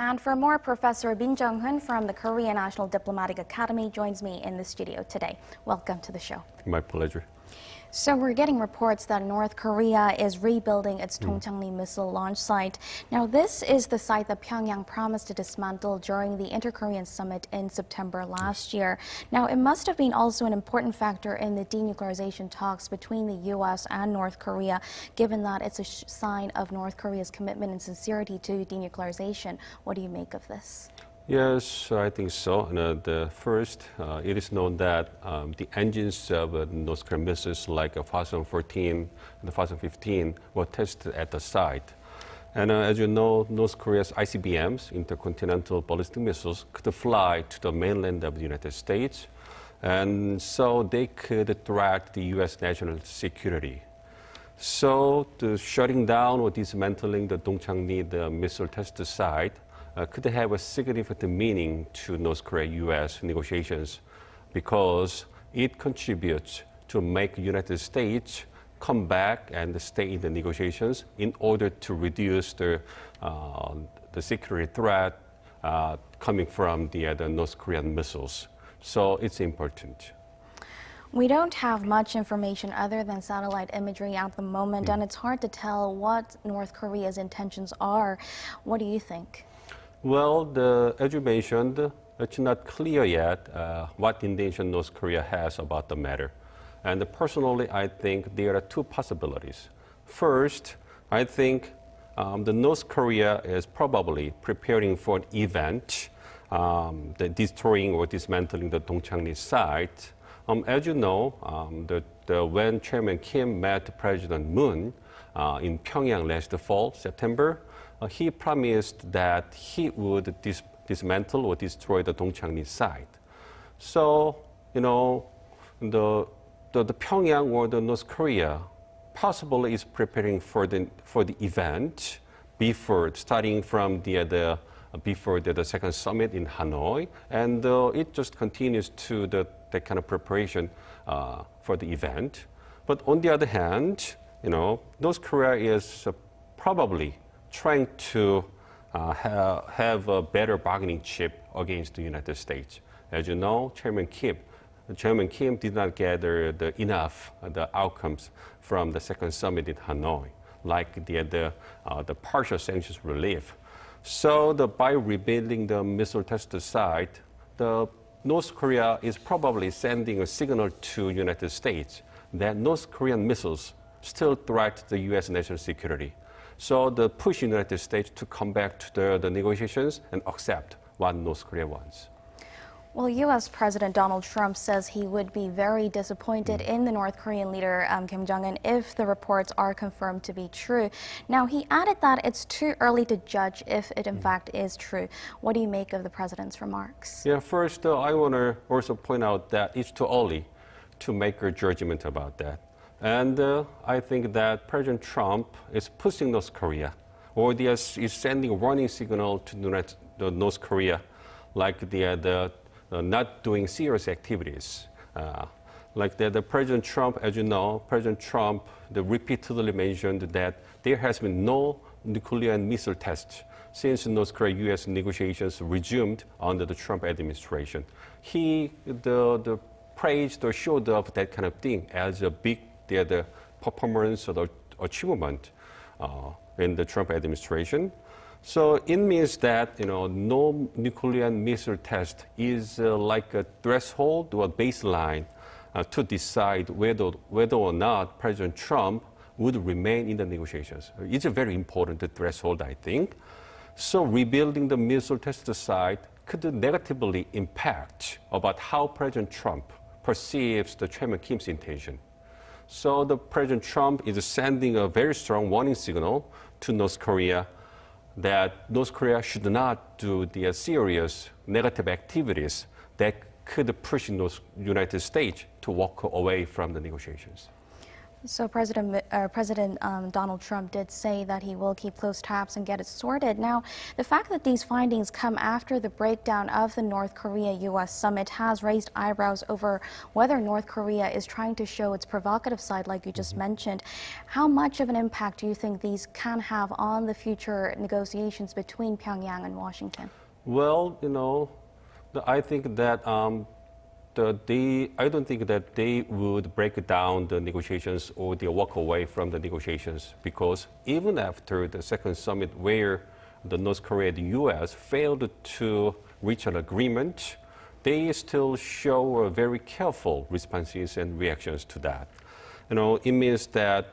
And for more, Professor Min Jeong-hun from the Korea National Diplomatic Academy joins me in the studio today. Welcome to the show. My pleasure. So we're getting reports that North Korea is rebuilding its Dongchang-ri missile launch site. Now, this is the site that Pyongyang promised to dismantle during the Inter-Korean summit in September last year. Now, it must have been also an important factor in the denuclearization talks between the U.S. and North Korea, given that it's a sign of North Korea's commitment and sincerity to denuclearization. What do you make of this? Yes, I think so. First, it is known that the engines of North Korean missiles like 2014 and 2015 were tested at the site. And as you know, North Korea's ICBMs, intercontinental ballistic missiles, could fly to the mainland of the United States. And so they could threat the U.S. national security. So the shutting down or dismantling the Dongchang-ri, the missile test site, could have a significant meaning to North Korea-U.S. negotiations because it contributes to make the United States come back and stay in the negotiations in order to reduce the security threat coming from the North Korean missiles. So it's important. We don't have much information other than satellite imagery at the moment, and it's hard to tell what North Korea's intentions are. What do you think? Well, as you mentioned, it's not clear yet what intention North Korea has about the matter. And personally, I think there are two possibilities. First, I think the North Korea is probably preparing for an event, the destroying or dismantling the Dongchang-ri site. As you know, when Chairman Kim met President Moon in Pyeongyang last fall, September, he promised that he would dismantle or destroy the Dongchang-ri site. So, you know, the Pyongyang or the North Korea possibly is preparing for the event starting from before the second summit in Hanoi, and it just continues to that kind of preparation for the event. But on the other hand, you know, North Korea is probably trying to have a better bargaining chip against the United States. As you know, Chairman Kim did not gather enough outcomes from the second summit in Hanoi, like the partial sanctions relief. So by rebuilding the missile test site, the North Korea is probably sending a signal to the United States that North Korean missiles still threat the U.S. national security. So the push the United States to come back to the negotiations and accept what North Korea wants. Well, U.S. President Donald Trump says he would be very disappointed in the North Korean leader, Kim Jong-un, if the reports are confirmed to be true. Now, he added that it's too early to judge if it in fact is true. What do you make of the president's remarks? Yeah, first, I want to also point out that it's too early to make a judgment about that. And I think that President Trump is pushing North Korea, or is sending a warning signal to North Korea, like the not doing serious activities. Like the President Trump, as you know, President Trump repeatedly mentioned that there has been no nuclear and missile tests since North Korea-U.S. negotiations resumed under the Trump administration. He praised or showed off that kind of thing as a big the performance or the achievement in the Trump administration. So it means that, you know, no nuclear and missile test is like a threshold or a baseline to decide whether or not President Trump would remain in the negotiations. It's a very important threshold, I think. So rebuilding the missile test site could negatively impact about how President Trump perceives the Chairman Kim's intention. So the President Trump is sending a very strong warning signal to North Korea that North Korea should not do the serious negative activities that could push the United States to walk away from the negotiations. So President Donald Trump did say that he will keep close tabs and get it sorted. Now, the fact that these findings come after the breakdown of the North Korea-U.S. summit has raised eyebrows over whether North Korea is trying to show its provocative side, like you just mentioned. How much of an impact do you think these can have on the future negotiations between Pyongyang and Washington? Well, I think that I don't think that they would break down the negotiations or they walk away from the negotiations, because even after the second summit where the North Korea and the U.S. failed to reach an agreement, they still show very careful responses and reactions to that. It means that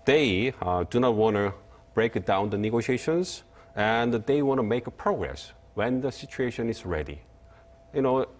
they do not want to break down the negotiations, and they want to make progress when the situation is ready.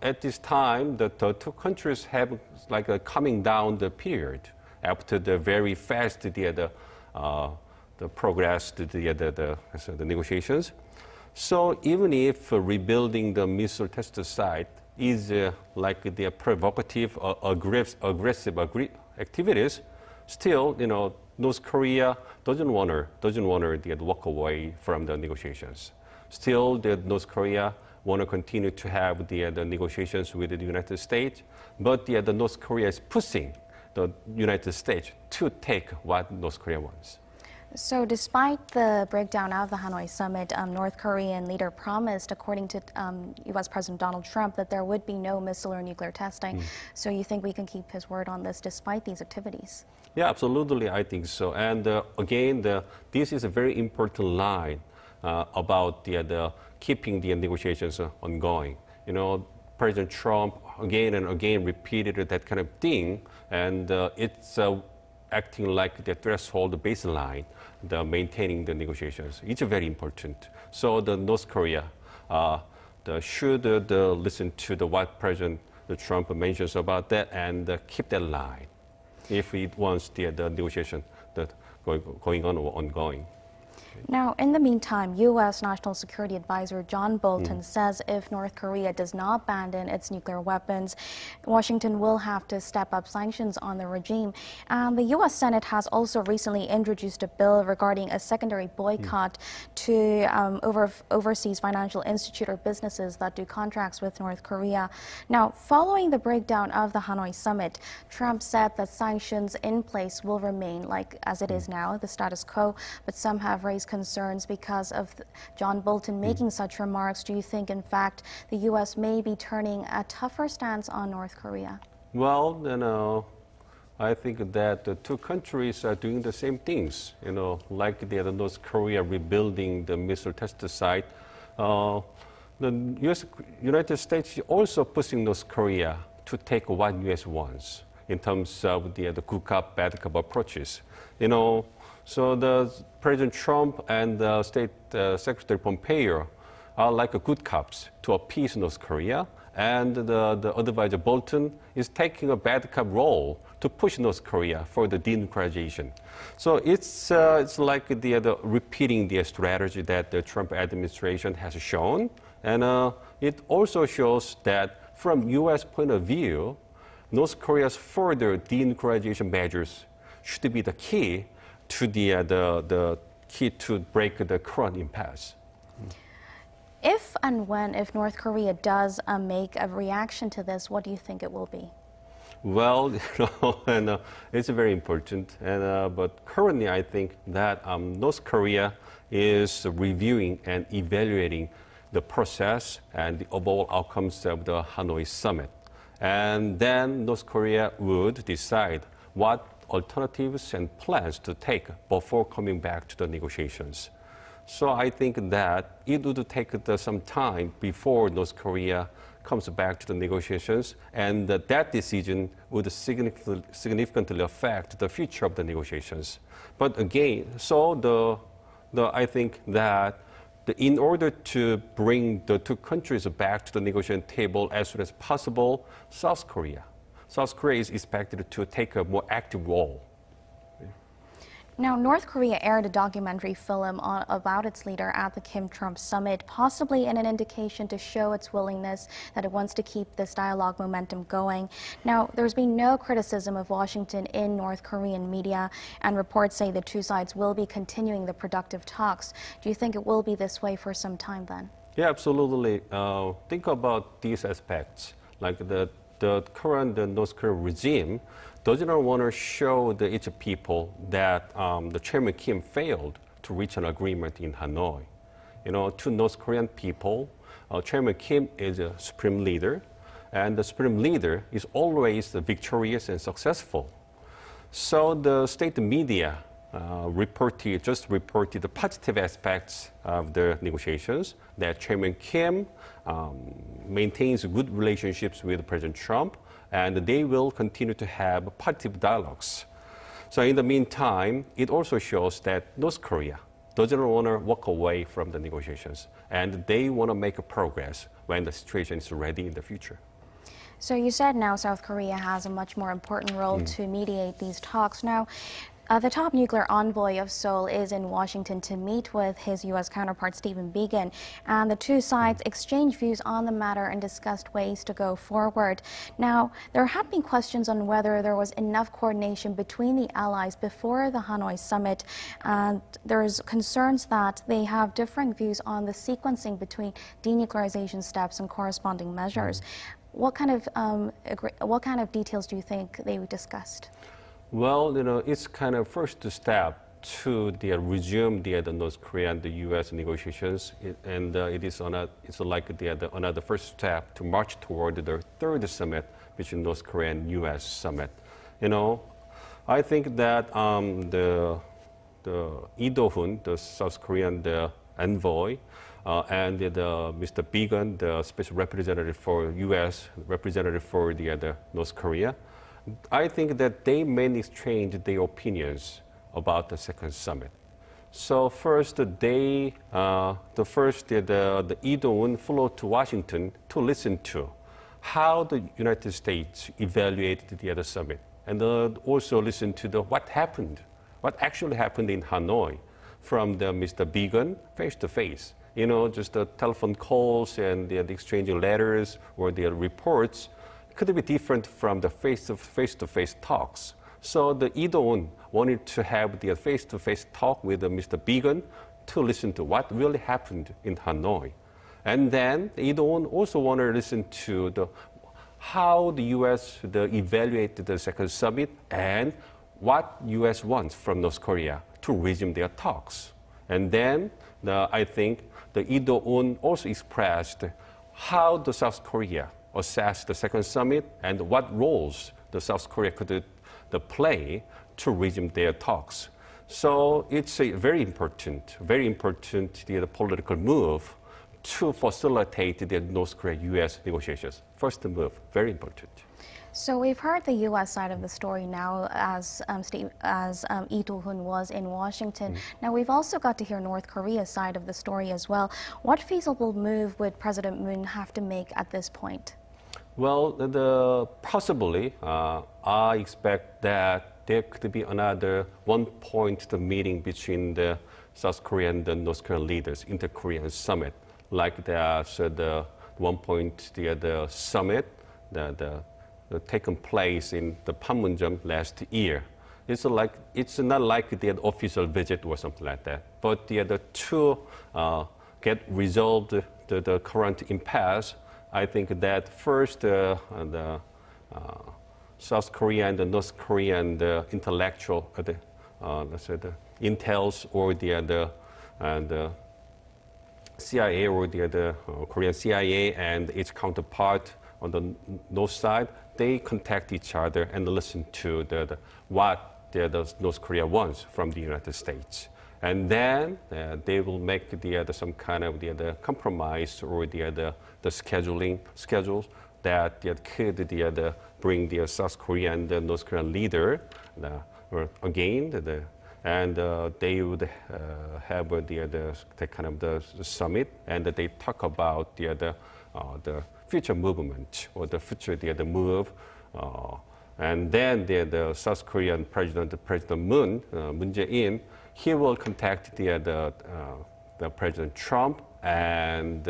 At this time, the two countries have like a coming down the period after the very fast the progress, the negotiations. So even if rebuilding the missile test site is like the provocative, aggressive activities, still, North Korea doesn't want to walk away from the negotiations. Still, the North Korea want to continue to have the negotiations with the United States, but the North Korea is pushing the United States to take what North Korea wants. So despite the breakdown of the Hanoi summit, North Korean leader promised, according to U.S. President Donald Trump, that there would be no missile or nuclear testing. So you think we can keep his word on this despite these activities? Yeah, absolutely, I think so. And again, this is a very important line about the keeping the negotiations ongoing. President Trump again and again repeated that kind of thing, and it's acting like the threshold baseline, the maintaining the negotiations. It's very important. So the North Korea should listen to what President Trump mentions about that and keep that line if it wants the negotiation that going on or ongoing. Now, in the meantime, U.S. National Security Advisor John Bolton says if North Korea does not abandon its nuclear weapons, Washington will have to step up sanctions on the regime. The U.S. Senate has also recently introduced a bill regarding a secondary boycott to overseas financial institute or businesses that do contracts with North Korea. Now, following the breakdown of the Hanoi summit, Trump said that sanctions in place will remain as it is now, the status quo, but some have raised concerns because of John Bolton making such remarks. Do you think, in fact, the U.S. may be turning a tougher stance on North Korea? Well, I think that the two countries are doing the same things, like the North Korea rebuilding the missile test site. The United States is also pushing North Korea to take what U.S. wants in terms of the good cop, bad cop approaches. So the President Trump and State Secretary Pompeo are like good cops to appease North Korea, and the advisor Bolton is taking a bad cop role to push North Korea for the denuclearization. So it's like the repeating the strategy that the Trump administration has shown, and it also shows that from U.S. point of view, North Korea's further denuclearization measures should be the key to the key to break the current impasse. If North Korea does make a reaction to this, what do you think it will be? Well, it's very important. But currently, I think that North Korea is reviewing and evaluating the process and the overall outcomes of the Hanoi summit. And then North Korea would decide what alternatives and plans to take before coming back to the negotiations. So I think that it would take some time before North Korea comes back to the negotiations, and that decision would significantly affect the future of the negotiations. But again, so I think that in order to bring the two countries back to the negotiation table as soon as possible, South Korea is expected to take a more active role. Now, North Korea aired a documentary film about its leader at the Kim-Trump summit, possibly in an indication to show its willingness that it wants to keep this dialogue momentum going. Now, there's been no criticism of Washington in North Korean media, and reports say the two sides will be continuing the productive talks. Do you think it will be this way for some time then? Yeah, absolutely. Think about these aspects, like the current North Korean regime does not want to show its people that the Chairman Kim failed to reach an agreement in Hanoi. You know, to North Korean people, Chairman Kim is a supreme leader, and the supreme leader is always victorious and successful. So the state media just reported the positive aspects of the negotiations, that Chairman Kim maintains good relationships with President Trump, and they will continue to have positive dialogues. So in the meantime, it also shows that North Korea doesn't want to walk away from the negotiations, and they want to make a progress when the situation is ready in the future. So you said now South Korea has a much more important role to mediate these talks. Now, the top nuclear envoy of Seoul is in Washington to meet with his U.S. counterpart, Stephen Biegun, and the two sides exchanged views on the matter and discussed ways to go forward. Now, there have been questions on whether there was enough coordination between the allies before the Hanoi summit, and there's concerns that they have differing views on the sequencing between denuclearization steps and corresponding measures. What kind of details do you think they discussed? Well, you know, it's kind of first step to resume the North Korea and the U.S. negotiations, it's like another first step to march toward the third summit between North Korea and U.S. summit. You know, I think that the Lee Do-hun, the South Korean envoy, and Mr. Biegun, the special representative for U.S. representative for the North Korea, I think that they may exchange their opinions about the second summit. So first, the Lee Do-hun flew to Washington to listen to how the United States evaluated the other summit, and also listen to what actually happened in Hanoi from Mr. Biegun face to face. You know, just the telephone calls and the exchanging letters or the reports could be different from the face-to-face talks. So the Lee Do-hun wanted to have the face-to-face talk with Mr. Biegun to listen to what really happened in Hanoi. And then Lee Do-hun also wanted to listen to how the U.S. evaluated the second summit and what U.S. wants from North Korea to resume their talks. And then I think the Lee Do-hun also expressed how the South Korea assess the second summit and what roles the South Korea could play to resume their talks. So it's a very important political move to facilitate the North Korea-U.S. negotiations. First move, very important. So we've heard the U.S. side of the story now as Lee Do-hun was in Washington. Now we've also got to hear North Korea's side of the story as well. What feasible move would President Moon have to make at this point? Well, possibly, I expect that there could be another one-point meeting between the South Korean and the North Korean leaders, inter-Korean summit, like the one-point the summit that taken place in the Panmunjom last year. It's not like the official visit or something like that, but the two get resolved the current impasse. I think that first the South Korea and the North Korean intellectual, let's say the intels or the CIA or the Korean CIA and its counterpart on the north side, they contact each other and listen to what the North Korea wants from the United States. And then they will make some kind of compromise or the schedules that could bring the South Korean and the North Korean leader again, and they would have the kind of the summit, and they talk about the future movement or the future move And then the South Korean President Min Jeong-hun, he will contact the President Trump and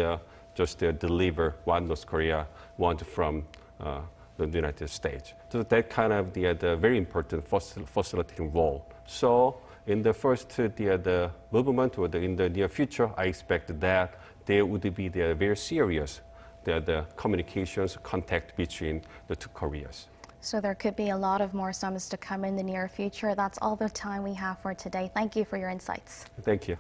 just deliver what North Korea wants from the United States. So that kind of the very important facilitating role. So in the first the movement or in the near future, I expect that there would be the very serious the communications contact between the two Koreas. So there could be a lot of more summits to come in the near future. That's all the time we have for today. Thank you for your insights. Thank you.